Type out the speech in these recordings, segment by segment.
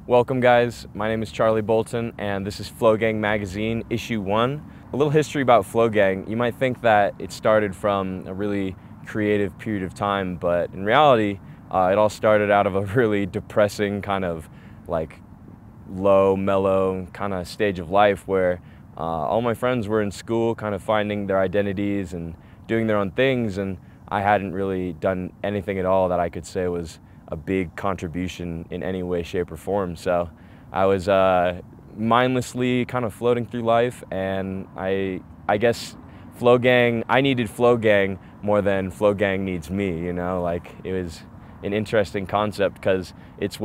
Welcome guys, my name is Charlie Bolton and this is Flogang Magazine, issue 1. A little history about Flogang. You might think that it started from a really creative period of time, but in reality, it all started out of a really depressing kind of like low, mellow kind of stage of life where all my friends were in school kind of finding their identities and doing their own things, and I hadn't really done anything at all that I could say was a big contribution in any way, shape, or form. So I was mindlessly kind of floating through life, and I guess I needed Flogang more than Flogang needs me, you know? Like, it was an interesting concept because it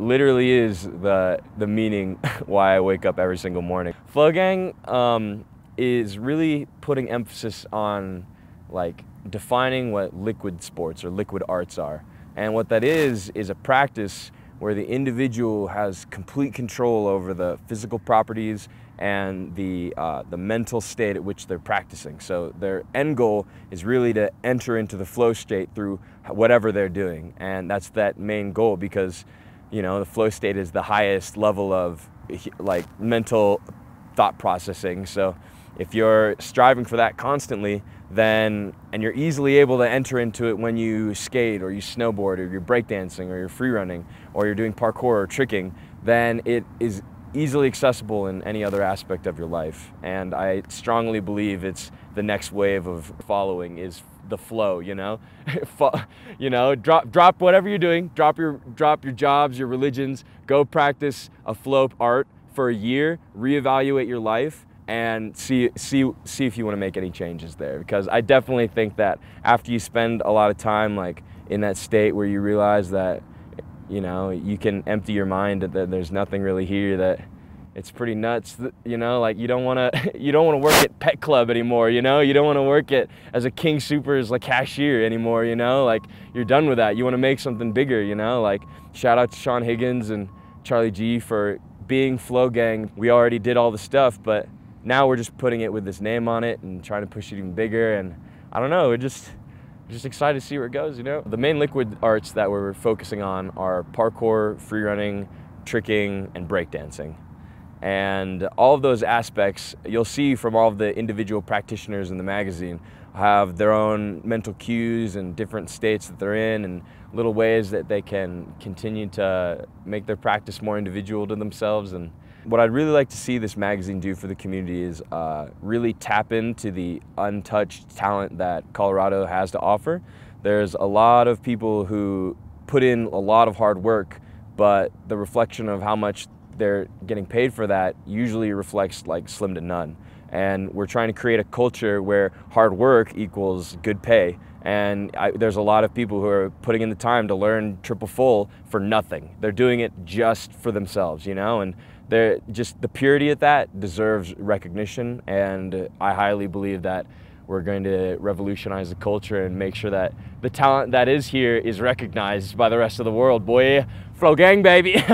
literally is the meaning why I wake up every single morning. Flogang is really putting emphasis on like defining what liquid sports or liquid arts are. And what that is a practice where the individual has complete control over the physical properties and the mental state at which they're practicing. So their end goal is really to enter into the flow state through whatever they're doing. And that's that main goal because, you know, the flow state is the highest level of like mental thought processing. So if you're striving for that constantly, and you're easily able to enter into it when you skate or you snowboard or you're breakdancing or you're free running or you're doing parkour or tricking, then it is easily accessible in any other aspect of your life. And I strongly believe it's the next wave of following is the flow, you know? You know, drop whatever you're doing, drop your jobs, your religions, go practice a flow art for a year, reevaluate your life, and see if you want to make any changes there. Because I definitely think that after you spend a lot of time like in that state where you realize that, you know, you can empty your mind, that there's nothing really here, that it's pretty nuts, you know, like you don't want to work at Pet Club anymore, you know, you don't want to work as a King Soopers like cashier anymore, you know, like you're done with that. You want to make something bigger, you know, like shout out to Sean Higgins and Charlie G for being Flogang. We already did all the stuff, but now we're just putting it with this name on it and trying to push it even bigger. And I don't know, we're just excited to see where it goes, you know? The main liquid arts that we're focusing on are parkour, free running, tricking, and breakdancing. And all of those aspects, you'll see from all of the individual practitioners in the magazine, have their own mental cues and different states that they're in and little ways that they can continue to make their practice more individual to themselves. And what I'd really like to see this magazine do for the community is really tap into the untouched talent that Colorado has to offer. There's a lot of people who put in a lot of hard work, but the reflection of how much they're getting paid for that usually reflects like slim to none. And we're trying to create a culture where hard work equals good pay. And there's a lot of people who are putting in the time to learn triple full for nothing. They're doing it just for themselves, you know? And they're just, the purity of that deserves recognition, and I highly believe that we're going to revolutionize the culture and make sure that the talent that is here is recognized by the rest of the world. Boy, Flogang, baby!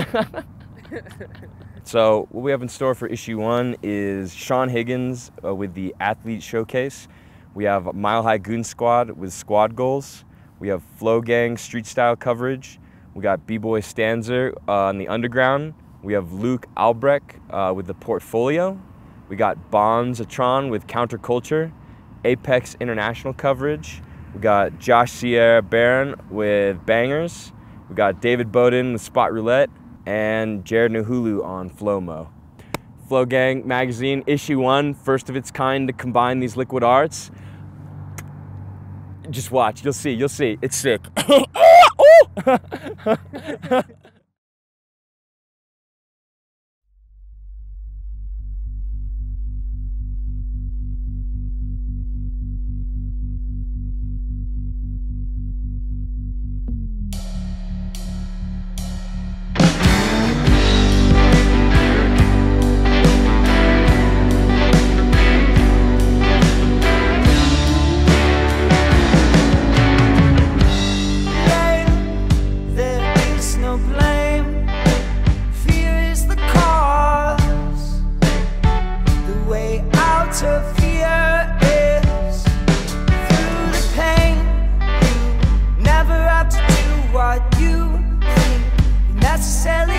So what we have in store for issue 1 is Sean Higgins with the Athlete Showcase. We have Mile High Goon Squad with squad goals. We have Flogang street style coverage. We got Bboy Stanz on the underground. We have Luke Albrect with the portfolio. We got Bonzatron with counterculture. Apex International coverage. We got Josh Sierra Barron with bangers. We got David Boden with spot roulette, and Jared Nahulu on Flomo. Flogang Magazine, issue 1, first of its kind to combine these liquid arts. Just watch, you'll see, it's sick. Necessarily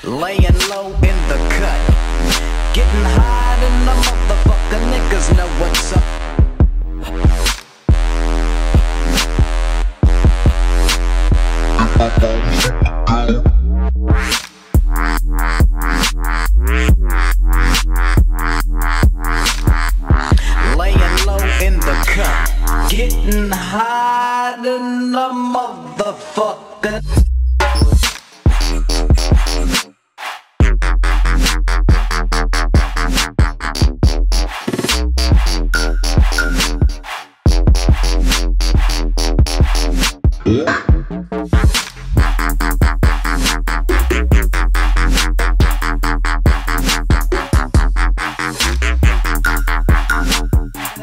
Laying low in the cut, getting high in the motherfucker. Niggas know what's up. Laying low in the cut, getting high in the motherfucker.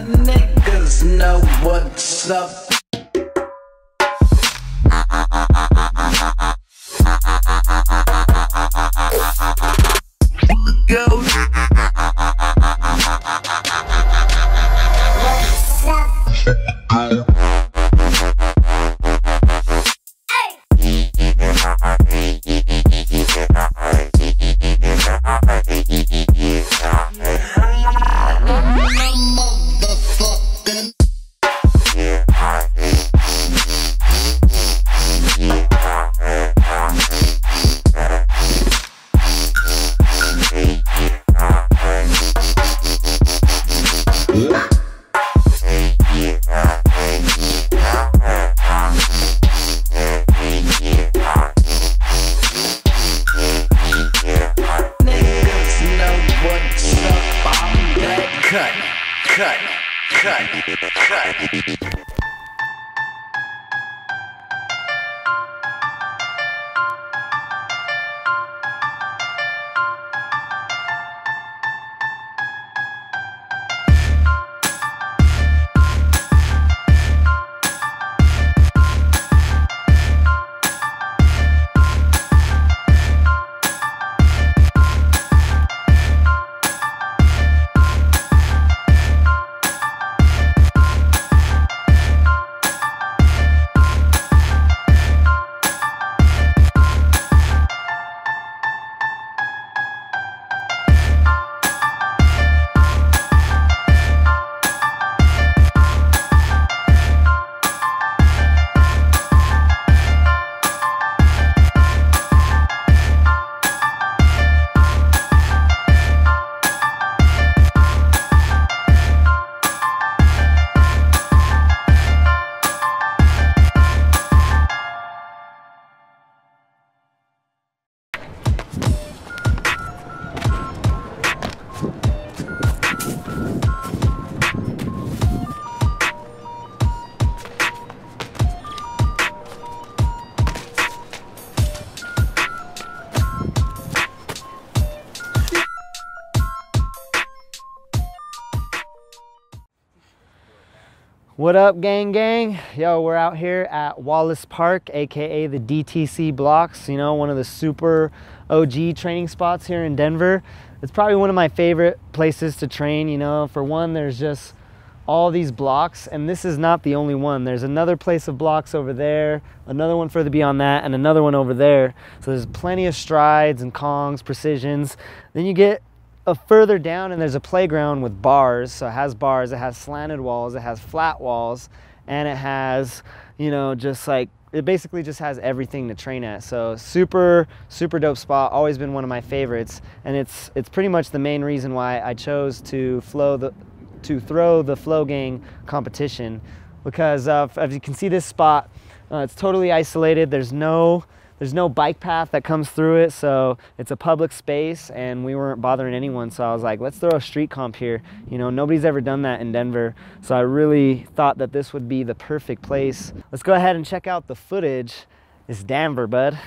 Niggas know what's up. Go. Cut. What up, gang? Yo, we're out here at Wallace Park, aka the DTC blocks, you know, one of the super OG training spots here in Denver. It's probably one of my favorite places to train. You know, for one, there's just all these blocks, and this is not the only one. There's another place of blocks over there, another one further beyond that, and another one over there. So there's plenty of strides and kongs, precisions. Then you get further down and there's a playground with bars. So it has bars, it has slanted walls, it has flat walls, and it has, you know, just like, it basically just has everything to train at. So super dope spot, always been one of my favorites, and it's pretty much the main reason why I chose to throw the Flogang competition, because as you can see, this spot, it's totally isolated. There's no bike path that comes through it, so it's a public space, and we weren't bothering anyone. So I was like, let's throw a street comp here. You know, nobody's ever done that in Denver, so I really thought that this would be the perfect place. Let's go ahead and check out the footage. It's Denver, bud.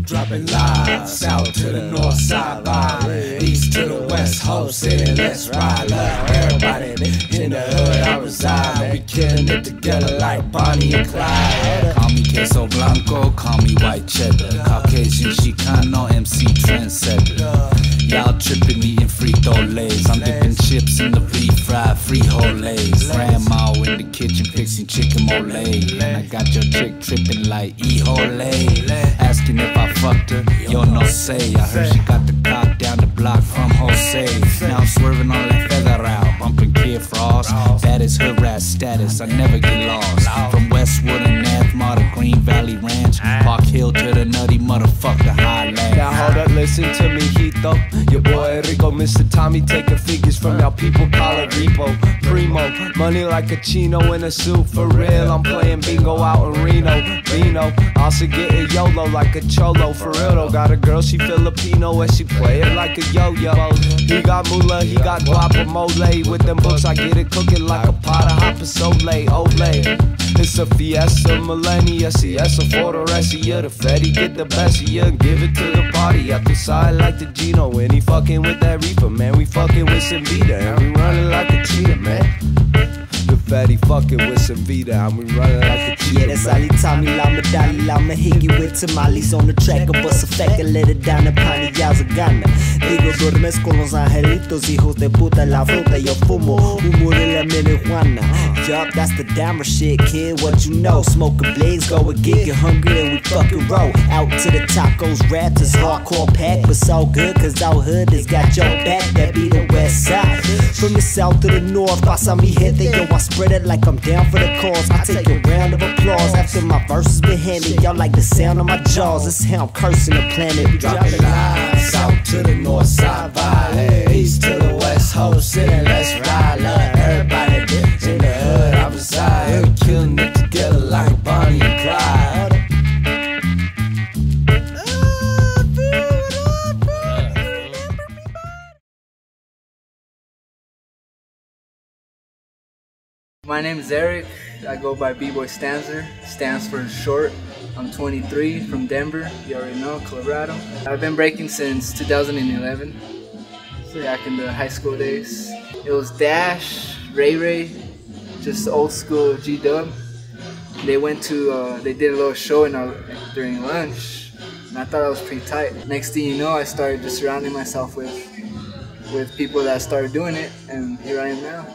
Dropping live, south to the north side vibe, east to the West Coast City, let's ride up. Everybody in the hood I reside, we killing it together like Bonnie and Clyde. Call me Queso Blanco, call me White Cheddar, Caucasian Chicano, MC Trendsetter. Y'all trippin', eating Frito-Lays. I'm dipping chips in the refried frijoles. Grandma in the kitchen fixing chicken mole. And I got your chick trippin' like E-Hole. Asking if I fucked her, yo no say. I heard she got the cock down the block from Jose. Now I'm swerving on that feather out, bumping Kid Frost. That is hood rat status, I never get lost. From Westwood and Nathma to Green Valley Ranch, Park Hill to the nutty motherfucker Highland. Now hold up, listen to me, Hito. Your boy Rico, Mr. Tommy, taking figures from y'all people, call it repo. Primo, money like a chino in a suit, for real. I'm playing bingo out in Reno, Vino. Also getting YOLO like a cholo, for real though. Got a girl, she Filipino, and she play it like a yo-yo. He got moolah, he got guacamole. With them books, I get it cooking like a pot of hot pozole, ole. It's a fiesta, millennia, siesta for the rest of you. The Fetty get the best of you and give it to the party. Out the side like the Gino, when he fucking with that reefer, man. We fucking with some Vita, and we running like a cheetah, man. The Fetty fucking with some Vita, and we running like a cheetah, yeah, that's Ali Tommy, Lama Dali, Lama Higgy with tamales on the track. A bus effect and let it down the Pani Yaza Gana. Digo, duermes con los angelitos, hijos de puta, la fruta yo fumo, humo de la marijuana. Yup, that's the dammer shit, kid, what you know? Smoking blades, go and get hungry and we fucking roll. Out to the tacos, raps, it's hardcore pack, but so good, cause our hood has got your back, that be the west side. From the south to the north, pasa mi gente, yo, I spread it like I'm down for the cause. I take a round of applause after my verses been handed. Y'all like the sound of my jaws, this is how I'm cursing the planet. Drop it live, south to the north side vibe, east to the west coast city, let's ride up. Everybody in the hood I reside, we killing it together like Bonnie and Clyde. My name is Eric. I go by Bboy Stanzer. Stands for short. I'm 23 from Denver. You already know, Colorado. I've been breaking since 2011, back in the high school days. It was Dash, Ray Ray, just old school G-Dub. They went to, they did a little show during lunch, and I thought I was pretty tight. Next thing you know, I started just surrounding myself with people that started doing it, and here I am now.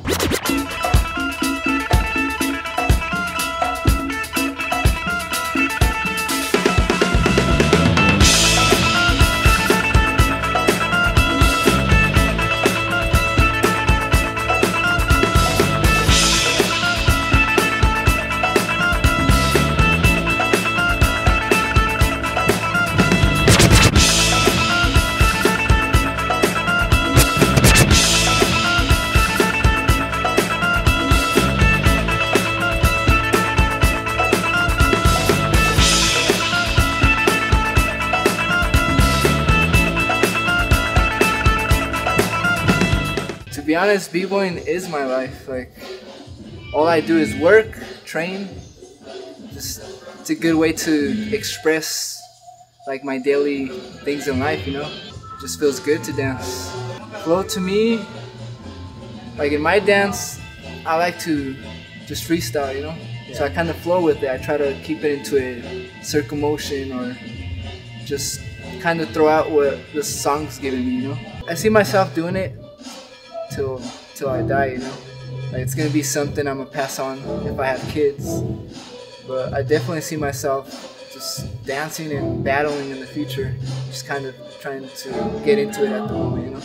To be honest, b-boying is my life. Like, all I do is work, train. Just, it's a good way to express like my daily things in life, you know? It just feels good to dance. Flow to me, like in my dance, I like to just freestyle, you know? So I kind of flow with it. I try to keep it into a circle motion or just kind of throw out what the song's giving me, you know? I see myself doing it till I die, you know? Like, it's gonna be something I'm gonna pass on if I have kids. But I definitely see myself just dancing and battling in the future. Just kind of trying to get into it at the moment, you know?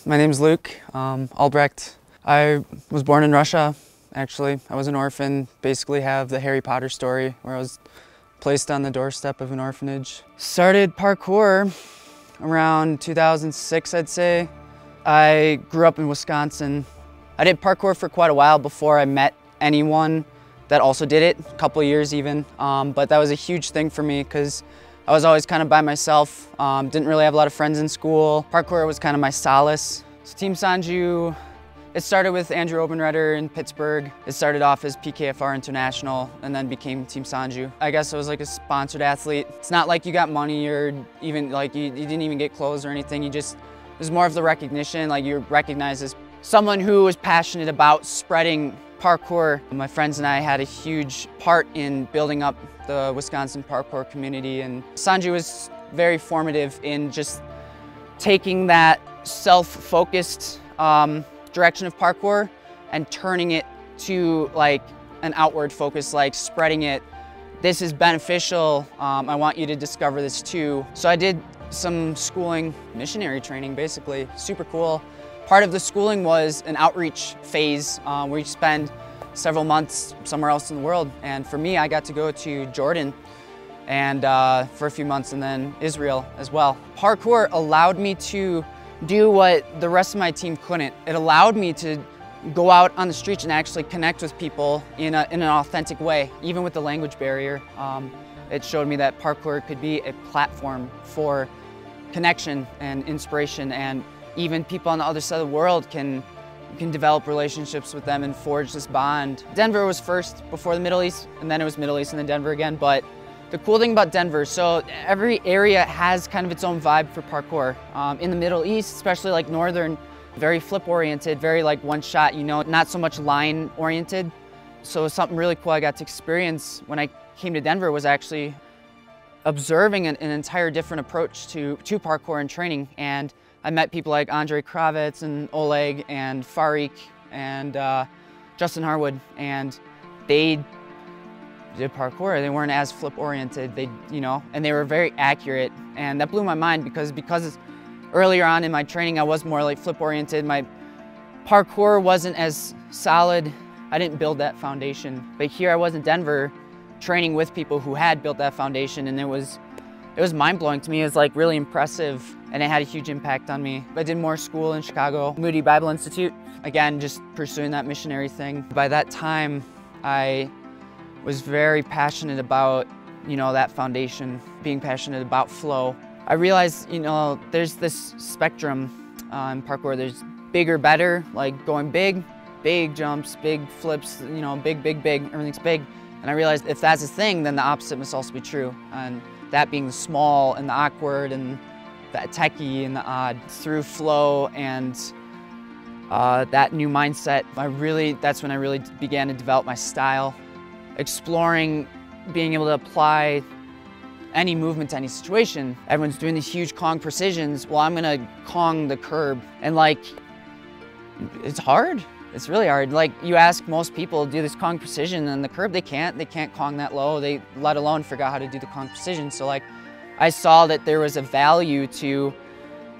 My name's Luke, Albrect. I was born in Russia, actually. I was an orphan, basically have the Harry Potter story where I was placed on the doorstep of an orphanage. Started parkour around 2006, I'd say. I grew up in Wisconsin. I did parkour for quite a while before I met anyone that also did it, a couple of years even. But that was a huge thing for me because I was always kind of by myself. Didn't really have a lot of friends in school. Parkour was kind of my solace. So Team Sanju, it started with Andrew Obenreiter in Pittsburgh. It started off as PKFR International and then became Team Sanju. I guess I was like a sponsored athlete. It's not like you got money or even like you didn't even get clothes or anything. It was more of the recognition, like you're recognized as someone who was passionate about spreading parkour. My friends and I had a huge part in building up the Wisconsin parkour community, and Sanju was very formative in just taking that self-focused direction of parkour and turning it to like an outward focus, like spreading it. This is beneficial, I want you to discover this too. So I did some schooling, missionary training basically, super cool. Part of the schooling was an outreach phase where you spend several months somewhere else in the world. And for me, I got to go to Jordan and for a few months and then Israel as well. Parkour allowed me to do what the rest of my team couldn't. It allowed me to go out on the streets and actually connect with people in an authentic way, even with the language barrier. It showed me that parkour could be a platform for connection and inspiration, and even people on the other side of the world you can develop relationships with them and forge this bond. Denver was first before the Middle East, and then it was Middle East and then Denver again. But the cool thing about Denver, so every area has kind of its own vibe for parkour. In the Middle East, especially like northern, very flip oriented, very like one shot, you know, not so much line oriented. So something really cool I got to experience when I came to Denver was actually observing an entire different approach to parkour and training. And I met people like Andre Kravitz and Oleg and Farik and Justin Harwood, and they did parkour. They weren't as flip oriented, and they were very accurate. And that blew my mind because earlier on in my training, I was more like flip oriented. My parkour wasn't as solid. I didn't build that foundation. But here I was in Denver training with people who had built that foundation, and it was mind-blowing to me. It was like really impressive, and it had a huge impact on me. I did more school in Chicago, Moody Bible Institute. Again, just pursuing that missionary thing. By that time, I was very passionate about, that foundation, being passionate about flow. I realized, there's this spectrum in parkour. There's bigger, better, like going big jumps, big flips, big, everything's big. And I realized if that's a thing, then the opposite must also be true. And that being the small and the awkward and the techie and the odd. Through flow and that new mindset, that's when I really began to develop my style. Exploring, being able to apply any movement to any situation. Everyone's doing these huge Kong precisions. Well, I'm gonna Kong the curb. And it's hard. It's really hard. Like, you ask most people to do this Kong precision, and the curb they can't Kong that low. They let alone figure out how to do the Kong precision. So I saw that there was a value to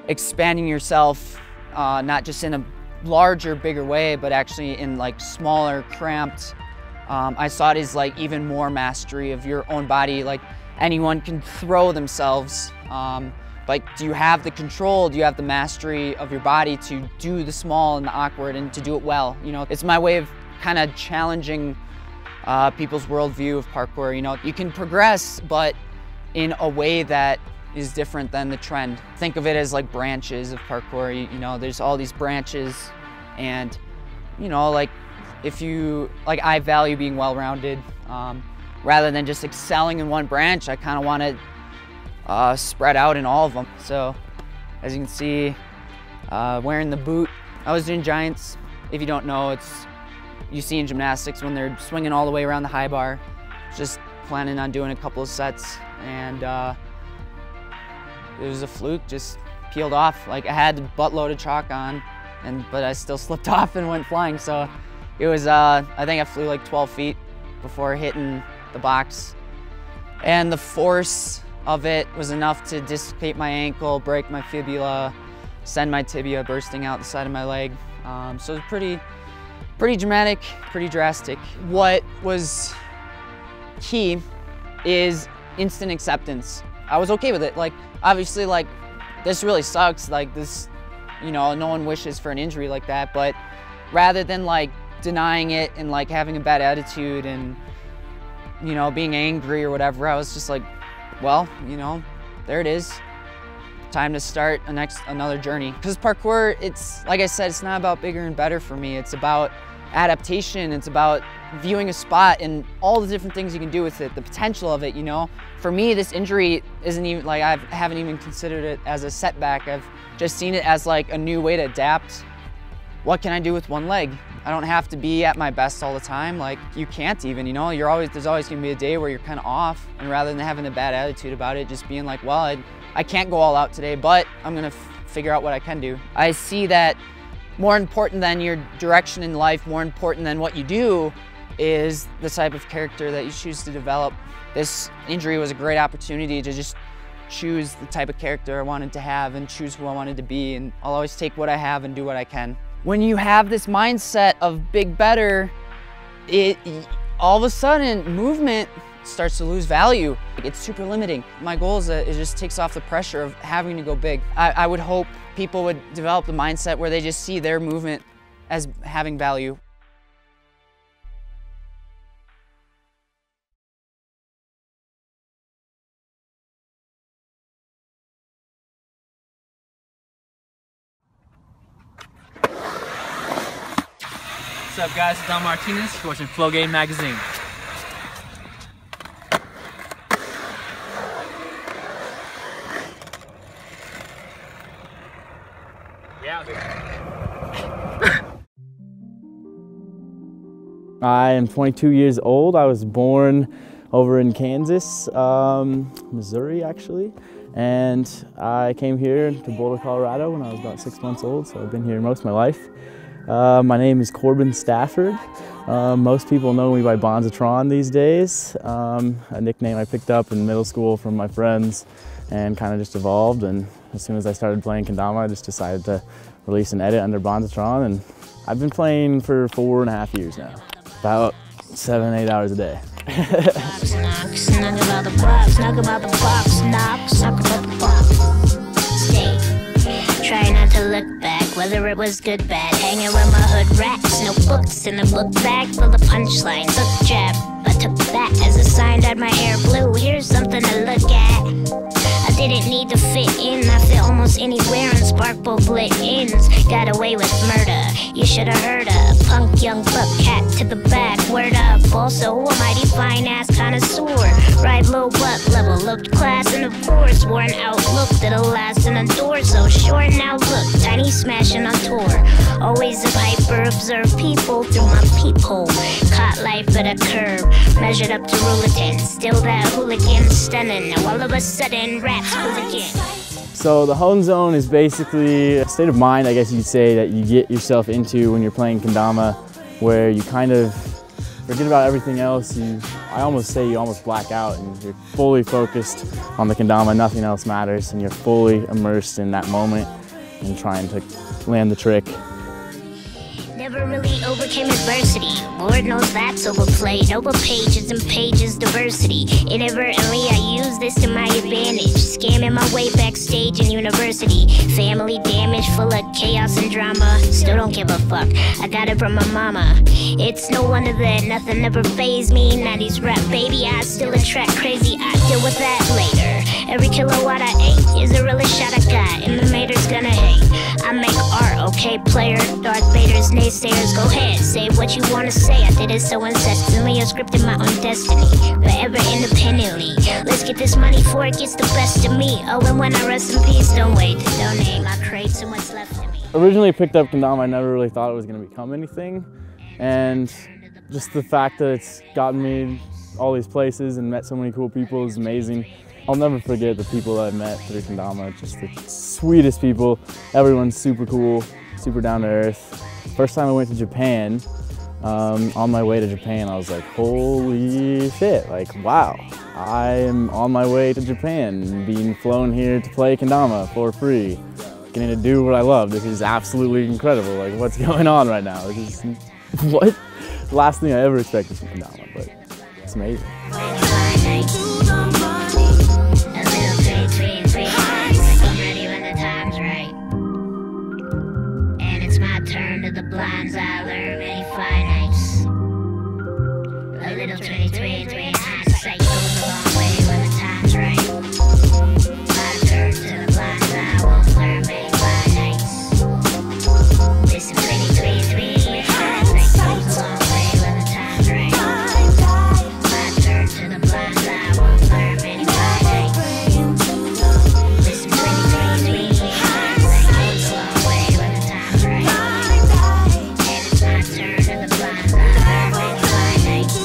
expanding yourself, not just in a larger, bigger way, but actually in smaller, cramped. I saw it as even more mastery of your own body. Like, anyone can throw themselves. Do you have the control? Do you have the mastery of your body to do the small and the awkward and to do it well? It's my way of kind of challenging people's worldview of parkour. You can progress, but in a way that is different than the trend. Think of it as like branches of parkour. There's all these branches, and I value being well-rounded. Rather than just excelling in one branch, I kind of want to spread out in all of them. So, as you can see, wearing the boot, I was doing giants. If you don't know, you see in gymnastics when they're swinging all the way around the high bar. Just planning on doing a couple of sets, and it was a fluke, just peeled off. I had a buttload of chalk on, but I still slipped off and went flying. So it was, I think I flew 12 feet before hitting the box. And the force of it was enough to dislocate my ankle, break my fibula, send my tibia bursting out the side of my leg. So it was pretty dramatic, pretty drastic. What was key is instant acceptance. I was okay with it. Like, obviously, like, this really sucks. Like, this, you know, no one wishes for an injury like that, but rather than like denying it and like having a bad attitude and, you know, being angry or whatever, I was just like, well, you know, there it is. Time to start another journey. Because parkour, it's, like I said, it's not about bigger and better for me. It's about adaptation. It's about viewing a spot and all the different things you can do with it, the potential of it, you know. For me, this injury isn't even, like, I haven't even considered it as a setback. I've just seen it as like a new way to adapt. What can I do with one leg? I don't have to be at my best all the time. Like, you can't even, you know, there's always gonna be a day where you're kind of off, and rather than having a bad attitude about it, just being like, well, I can't go all out today, but I'm gonna figure out what I can do. I see that more important than your direction in life, more important than what you do, is the type of character that you choose to develop. This injury was a great opportunity to just choose the type of character I wanted to have and choose who I wanted to be, and I'll always take what I have and do what I can. When you have this mindset of big better, all of a sudden movement starts to lose value. It's super limiting. My goal is that it just takes off the pressure of having to go big. I would hope people would develop the mindset where they just see their movement as having value. What's up, guys? It's Don Martinez. You're watching Flogang Magazine. Yeah. I am 22 years old. I was born over in Kansas, Missouri actually, and I came here to Boulder, Colorado when I was about 6 months old, so I've been here most of my life. My name is Corbin Stafford. Most people know me by Bonzatron these days, a nickname I picked up in middle school from my friends and kind of just evolved, and as soon as I started playing Kendama, I just decided to release an edit under Bonzatron, and I've been playing for 4.5 years now, about 7-8 hours a day. Try not to look back, whether it was good, bad. Hanging with my hood rats, no books in a book bag full of punchlines. Took a jab, but took that as a sign that my hair blue. Here's something to look at. I didn't need to fit in, I fit almost anywhere and spark both lit ends. Got away with murder, you should've heard of. Punk young buck cat to the back, word up. Also a mighty fine ass connoisseur. Ride low butt level, looked class and of course wore an outlook that'll last and endure. So short now look, tiny smashing on tour. Always a hyper, observe people through my peephole. Caught life at a curb, measured up to Roulette. Still that hooligan stunning, now all of a sudden raps hooligan. So the hone zone is basically a state of mind, I guess you could say, that you get yourself into when you're playing Kendama, where you kind of forget about everything else. I almost say you almost black out and you're fully focused on the Kendama, nothing else matters, and you're fully immersed in that moment and trying to land the trick. Never really overcame adversity. Lord knows that's overplayed. Over pages and pages diversity. Inadvertently I use this to my advantage. Scamming my way backstage in university. Family damage full of chaos and drama. Still don't give a fuck, I got it from my mama. It's no wonder that nothing ever fazed me. 90s rap baby, I still attract crazy. I deal with that later. Every kilowatt I ate is a really shot I got, and the mater's gonna hate. I make art, okay player. Darth Vader's naysayers, go ahead, say what you wanna say. I did it so incessantly, I scripted my own destiny, forever independently. Let's get this money before it gets the best of me. Oh, and when I rest in peace, don't wait to donate my crates and what's left of me. Originally picked up Kendama, I never really thought it was going to become anything, and just the fact that it's gotten me all these places and met so many cool people is amazing. I'll never forget the people that I met through Kendama, just the sweetest people. Everyone's super cool, super down to earth. First time I went to Japan, on my way to Japan, I was like, holy shit, like, wow. I am on my way to Japan, being flown here to play Kendama for free. getting to do what I love. This is absolutely incredible. Like, what's going on right now? This is, what? Last thing I ever expected from Kendama, but it's amazing. And it's my turn to the blinds. I learn many fine nights. A little 23 hindsight goes a long way when the time's right. My turn to the blinds. I won't learn many fine nights. Listen, 23 hindsight goes a long way when the time's right. My turn to the blinds. I won't learn many fine nights. Listen, 23 hindsight goes a long way when the time's right. And it's my turn to the blinds. I learn many fine nights.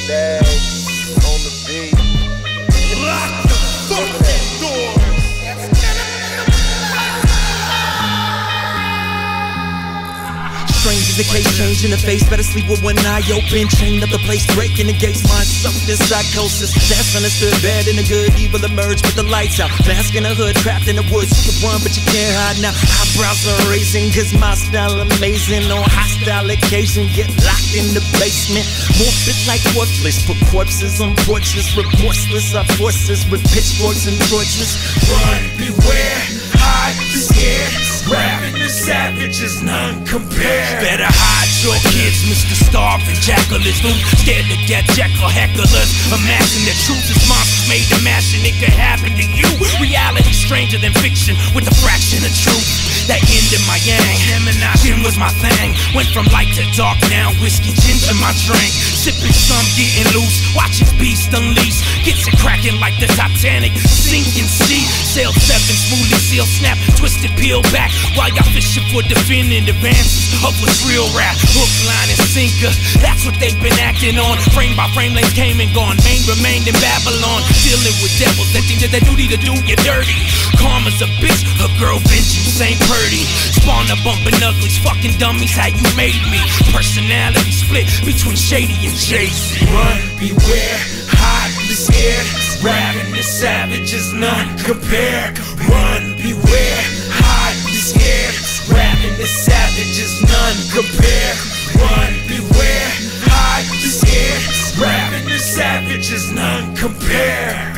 Stags on the beat. Lock the fucking doors. Strange as the case, change in the face. Better sleep with one eye open. Chained up the place, breaking the gates. Mind sucked in psychosis. That's understood. Bad and the good, evil emerge with the lights out. Mask in the hood, trapped in the woods. You can run, but you can't hide now. Eyebrows are raising, cause my style amazing. On hostile occasion, get locked in the basement. Morph it like worthless. Put corpses on porches. Remorseless, our forces with pitchforks and torches. Run, beware, hide, be scared. Rapping the savage is none compared. Better hide your kids, Mr. Starving Jackal is loose. Scared to death, Jekyll hecklers. Imagine the truth is monsters made to imagine it could happen to you. Reality stranger than fiction with a fraction of truth. That yin in my yang, gin was my thing. Went from light to dark, now whiskey, ginger my drink. Sipping some, getting loose, watching beast unleash. Gets it cracking like the Titanic, sinking sea. Sail 7, smoothly seal, snap, twisted, peel back. While y'all fishing for defending advances of what's real rap. Hook, line, and sinker, that's what they've been acting on. Frame by frame, lanes came and gone. Main remained in Babylon. Dealing with devils that think that they duty to do you dirty. Karma's a bitch, her girl vengeance ain't pretty. Spawn a bumping uglies, fucking dummies, how you made me. Personality split between Shady and Jay-Z. Run, beware, hide, be scared. Rapping the savage is none compared. Run, beware, hide, be scared. Rapping the savage is none compared. Run, beware, hide, be scared. Rapping the savage is none compared.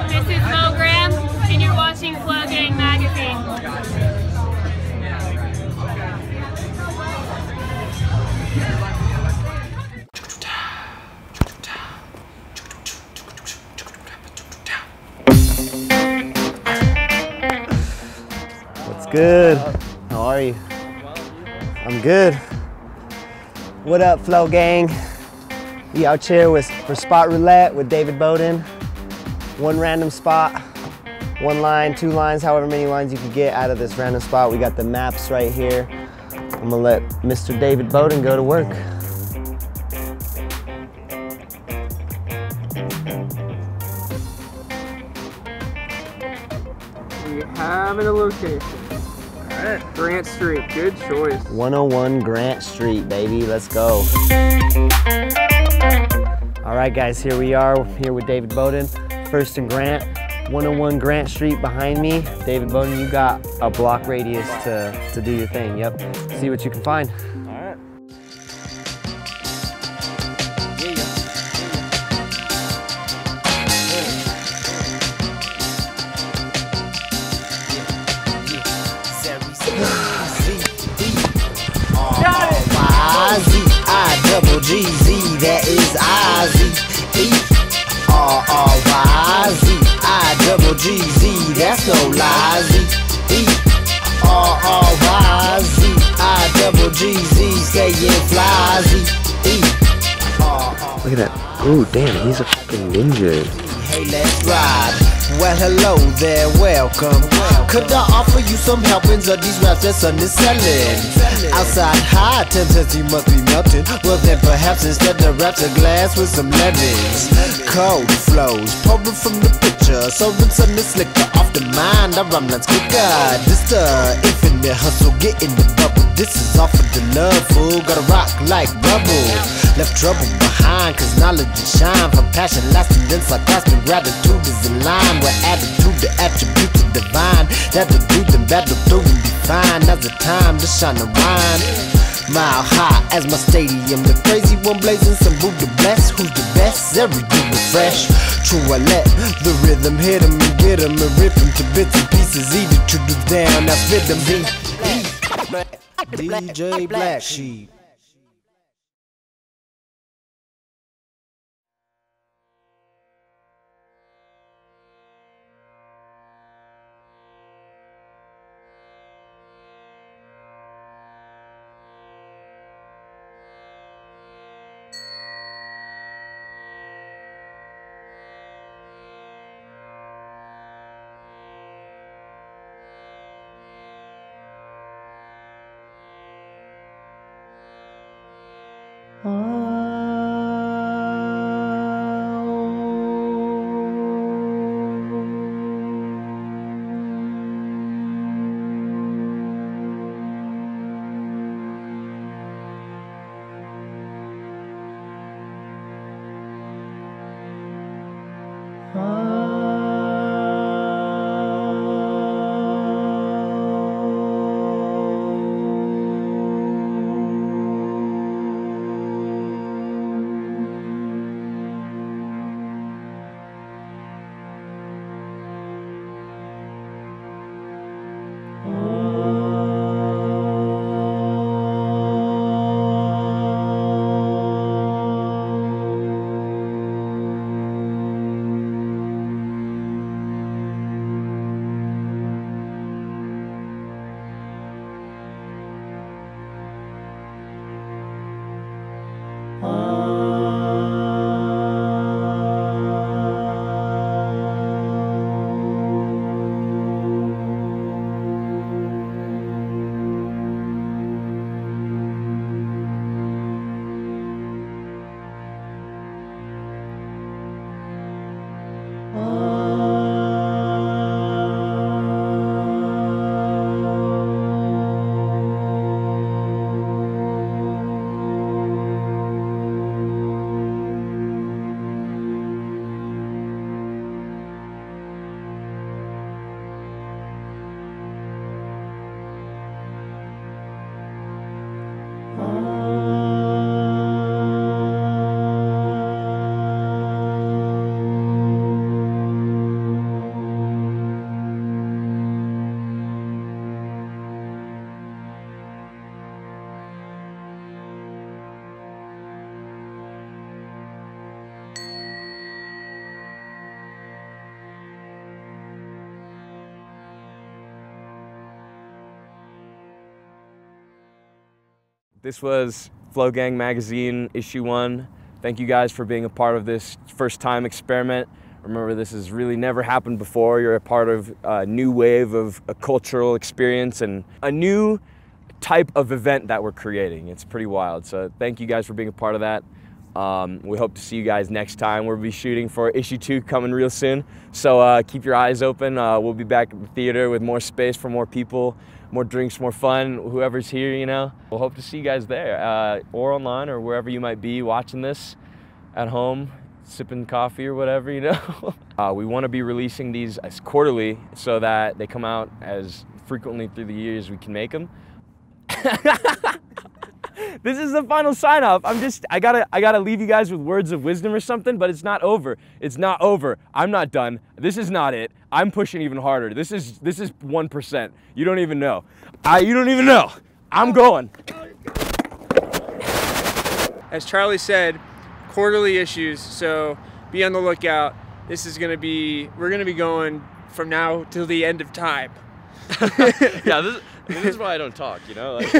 This is Flogang, and you're watching Flogang Magazine. What's good? How are you? I'm good. What up, Flogang? We out here for spot roulette with David Boden. One random spot, one line, 2 lines, however many lines you can get out of this random spot. We got the maps right here. I'm gonna let Mr. David Boden go to work. We have a location. Alright, Grant Street, good choice. 101 Grant Street, baby, let's go. All right, guys, here we are, here with David Boden, First and Grant, 101 Grant Street behind me. David Boden, you got a block radius to do your thing, yep. See what you can find. All right. R-R-Y-Z-I-double-G-Z, that is I-Z-E-R-R-Y-Z-I-double-G-Z, that's no lies. E-R-R-Y-Z-I-double-G-Z, staying flies. Look at that. Ooh, damn, he's a fucking ninja. Hey, let's ride. Well, hello there, welcome. Could I offer you some helpings of these raps that son is selling? Outside high, 10 cents you must be melting. Well then perhaps instead of raps a glass with some lemons. Cold flows, pouring from the pitcher. So rinse on this liquor off the mind, I rhyme lines quicker. This the infinite hustle, get in the bubble. This is off of the love, fool. Gotta rock like rubble. Left trouble behind, cause knowledge is shine. From passion lasting, then sarcastic gratitude is in line. With attitude, the attributes of divine. That'll do them, battle through and be fine. Now's the time to shine the wine. Mile high as my stadium. The crazy one blazing, some Buddha bless. Who's the best? Everything refresh. True Roulette, the rhythm hit 'em and get 'em and rip 'em to bits and pieces. Eat it to the down, now spit them beat. DJ Black Sheep. This was Flogang Magazine, issue 1. Thank you guys for being a part of this first time experiment. Remember, this has really never happened before. You're a part of a new wave of a cultural experience and a new type of event that we're creating. It's pretty wild. So thank you guys for being a part of that. We hope to see you guys next time. We'll be shooting for issue 2 coming real soon. So keep your eyes open. We'll be back at the theater with more space for more people, more drinks, more fun, whoever's here, you know. We'll hope to see you guys there or online or wherever you might be watching this at home, sipping coffee or whatever, you know. We want to be releasing these as quarterly so that they come out as frequently through the year as we can make them. This is the final sign off. I gotta leave you guys with words of wisdom or something, but it's not over. It's not over. I'm not done. This is not it. I'm pushing even harder. This is 1%. You don't even know. You don't even know. I'm going. As Charlie said, quarterly issues, so be on the lookout. This is gonna be, we're gonna be going from now till the end of time. Yeah, this is why I don't talk, you know? Like.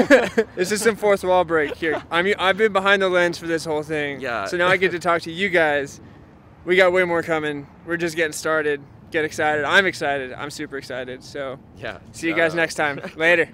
This is some fourth wall break here. I've been behind the lens for this whole thing. Yeah. So now I get to talk to you guys. We got way more coming. We're just getting started. Get excited. I'm excited. I'm super excited. So yeah. See you guys next time. Later.